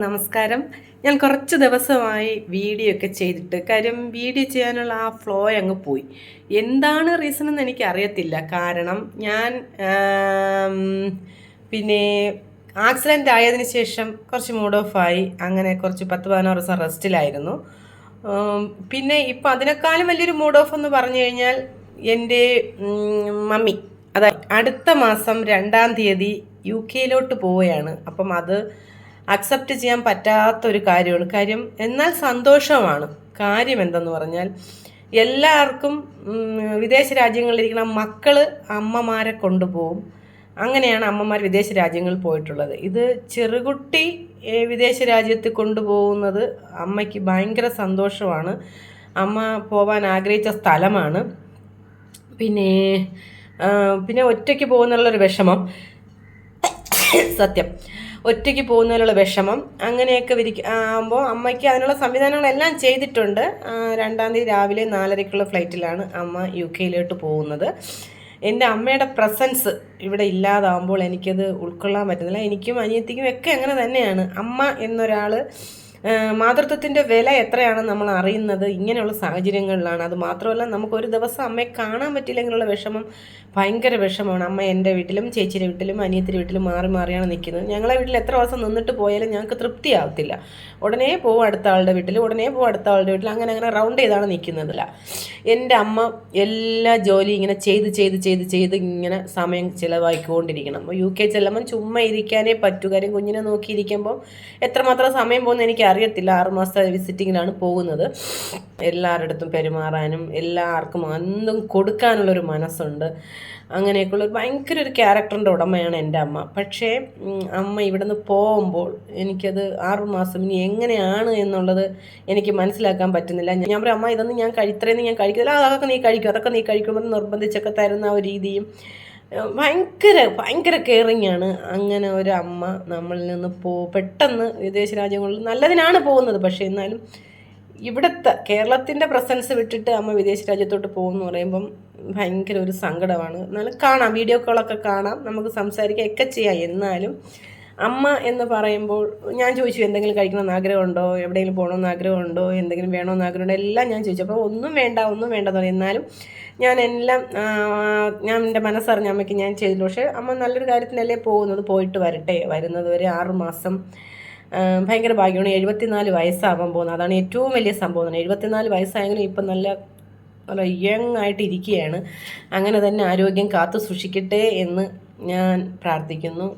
നമസ്കാരം. ഞാൻ കുറച്ച് ദിവസമായി വീഡിയോ ഒക്കെ ചെയ്തിട്ട് കാര്യം വീഡിയോ ചെയ്യാനുള്ള ആ ഫ്ലോ അങ്ങ് പോയി. എന്താണ് റീസൺ എന്ന് എനിക്ക് അറിയത്തില്ല. കാരണം ഞാൻ പിന്നെ ആക്സിഡൻ്റ് ആയതിനു ശേഷം കുറച്ച് മൂഡ് ഓഫ് ആയി. അങ്ങനെ കുറച്ച് 10-16 ദിവസം റെസ്റ്റിലായിരുന്നു. പിന്നെ ഇപ്പം അതിനേക്കാളും വലിയൊരു മൂഡ് ഓഫ് എന്ന് പറഞ്ഞു കഴിഞ്ഞാൽ എൻ്റെ മമ്മി അതായത് അടുത്ത മാസം 2-ാം തീയതി UK പോവുകയാണ്. അപ്പം അത് അക്സെപ്റ്റ് ചെയ്യാൻ പറ്റാത്തൊരു കാര്യമാണ്. കാര്യം എന്നാൽ സന്തോഷമാണ്. കാര്യം എന്തെന്ന് പറഞ്ഞാൽ എല്ലാവർക്കും വിദേശ രാജ്യങ്ങളിലിരിക്കുന്ന മക്കൾ അമ്മമാരെ കൊണ്ടുപോകും. അങ്ങനെയാണ് അമ്മമാർ വിദേശ രാജ്യങ്ങളിൽ പോയിട്ടുള്ളത്. ഇത് ചെറുകുട്ടി വിദേശ രാജ്യത്ത് കൊണ്ടുപോകുന്നത് അമ്മയ്ക്ക് ഭയങ്കര സന്തോഷമാണ്. അമ്മ പോവാൻ ആഗ്രഹിച്ച സ്ഥലമാണ്. പിന്നെ ഒറ്റയ്ക്ക് പോകുന്നുള്ളൊരു വിഷമം, സത്യം ഒറ്റയ്ക്ക് പോകുന്നതിനുള്ള വിഷമം അങ്ങനെയൊക്കെ ആകുമ്പോൾ അമ്മയ്ക്ക് അതിനുള്ള സംവിധാനങ്ങളെല്ലാം ചെയ്തിട്ടുണ്ട്. 2-ാം തീയതി രാവിലെ 4:30 ഫ്ലൈറ്റിലാണ് അമ്മ UK പോകുന്നത്. എൻ്റെ അമ്മയുടെ പ്രസൻസ് ഇവിടെ ഇല്ലാതാകുമ്പോൾ എനിക്കത് ഉൾക്കൊള്ളാൻ പറ്റുന്നില്ല. എനിക്കും അനിയത്തിക്കും ഒക്കെ അങ്ങനെ തന്നെയാണ്. അമ്മ എന്നൊരാൾ മാതൃത്വത്തിൻ്റെ വില എത്രയാണെന്ന് നമ്മൾ അറിയുന്നത് ഇങ്ങനെയുള്ള സാഹചര്യങ്ങളിലാണ്. അത് മാത്രമല്ല, നമുക്കൊരു ദിവസം അമ്മയെ കാണാൻ പറ്റില്ലെങ്കിലുള്ള വിഷമം ഭയങ്കര വിഷമമാണ്. അമ്മ എൻ്റെ വീട്ടിലും ചേച്ചിയുടെ വീട്ടിലും അനിയത്തിൻ്റെ വീട്ടിലും മാറി മാറിയാണ് നിൽക്കുന്നത്. ഞങ്ങളെ വീട്ടിൽ എത്ര ദിവസം നിന്നിട്ട് പോയാലും ഞങ്ങൾക്ക് തൃപ്തിയാവത്തില്ല. ഉടനെ പോകും അടുത്ത ആളുടെ വീട്ടിൽ, ഉടനെ പോകും അടുത്ത ആളുടെ വീട്ടിൽ, അങ്ങനെ റൗണ്ട് ചെയ്താണ് നിൽക്കുന്നതല്ല. എൻ്റെ അമ്മ എല്ലാ ജോലി ഇങ്ങനെ ചെയ്ത് ഇങ്ങനെ സമയം ചിലവാക്കിക്കൊണ്ടിരിക്കണം. UK ചെല്ലുമ്പം ചുമ്മാ ഇരിക്കാനേ പറ്റൂ. കാര്യം കുഞ്ഞിനെ നോക്കിയിരിക്കുമ്പോൾ എത്രമാത്രം സമയം പോകുന്നത് എനിക്ക് അറിയത്തില്ല. 6 മാസത്തെ വിസിറ്റിങ്ങിലാണ് പോകുന്നത്. എല്ലാവരുടെ അടുത്തും പെരുമാറാനും എല്ലാവർക്കും എന്തും കൊടുക്കാനുള്ളൊരു മനസ്സുണ്ട്. അങ്ങനെയൊക്കെയുള്ള ഭയങ്കര ഒരു ക്യാരക്ടറിൻ്റെ ഉടമയാണ് എൻ്റെ അമ്മ. പക്ഷേ അമ്മ ഇവിടെ നിന്ന് പോകുമ്പോൾ എനിക്കത് 6 മാസം ഇനി എങ്ങനെയാണ് എന്നുള്ളത് എനിക്ക് മനസ്സിലാക്കാൻ പറ്റുന്നില്ല. ഞാൻ പറയും, അമ്മ ഇതൊന്നും ഇത്രയൊന്നും ഞാൻ കഴിക്കില്ല, അതൊക്കെ നീ കഴിക്കുമ്പോൾ നിർബന്ധിച്ചൊക്കെ തരുന്ന ആ ഒരു രീതിയും ഭയങ്കര കെയറിങ് ആണ്. അങ്ങനെ ഒരു അമ്മ നമ്മളിൽ നിന്ന് പെട്ടെന്ന് വിദേശ രാജ്യങ്ങളിൽ നല്ലതിനാണ് പോകുന്നത്. പക്ഷേ എന്നാലും ഇവിടുത്തെ കേരളത്തിൻ്റെ പ്രസൻസ് വിട്ടിട്ട് അമ്മ വിദേശ രാജ്യത്തോട്ട് പോകുമെന്ന് പറയുമ്പം ഭയങ്കര ഒരു സങ്കടമാണ്. എന്നാലും കാണാം, വീഡിയോ കോളൊക്കെ കാണാം, നമുക്ക് സംസാരിക്കാം ഒക്കെ ചെയ്യാം. എന്നാലും അമ്മ എന്ന് പറയുമ്പോൾ ഞാൻ ചോദിച്ചു, എന്തെങ്കിലും കഴിക്കണമെന്ന് ആഗ്രഹമുണ്ടോ, എവിടെയെങ്കിലും പോകണമെന്ന് ആഗ്രഹമുണ്ടോ, എന്തെങ്കിലും വേണമെന്ന് ആഗ്രഹമുണ്ടോ, എല്ലാം ഞാൻ ചോദിച്ചു. അപ്പോൾ ഒന്നും വേണ്ടെന്ന് പറയും. എന്നാലും ഞാൻ എൻ്റെ മനസ്സറിഞ്ഞ അമ്മയ്ക്ക് ഞാൻ ചെയ്തില്ല. പക്ഷേ അമ്മ നല്ലൊരു കാര്യത്തിനല്ലേ പോകുന്നത്, പോയിട്ട് വരട്ടെ. വരുന്നത് വരെ 6 മാസം ഭയങ്കര ഭാഗ്യമാണ്. 74 വയസ്സാവാൻ പോകുന്നത്, അതാണ് ഏറ്റവും വലിയ സംഭവം. 74 വയസ്സായെങ്കിലും ഇപ്പം നല്ല യങ് ആയിട്ട് ഇരിക്കുകയാണ്. അങ്ങനെ തന്നെ ആരോഗ്യം കാത്തു സൂക്ഷിക്കട്ടെ എന്ന് ഞാൻ പ്രാർത്ഥിക്കുന്നു.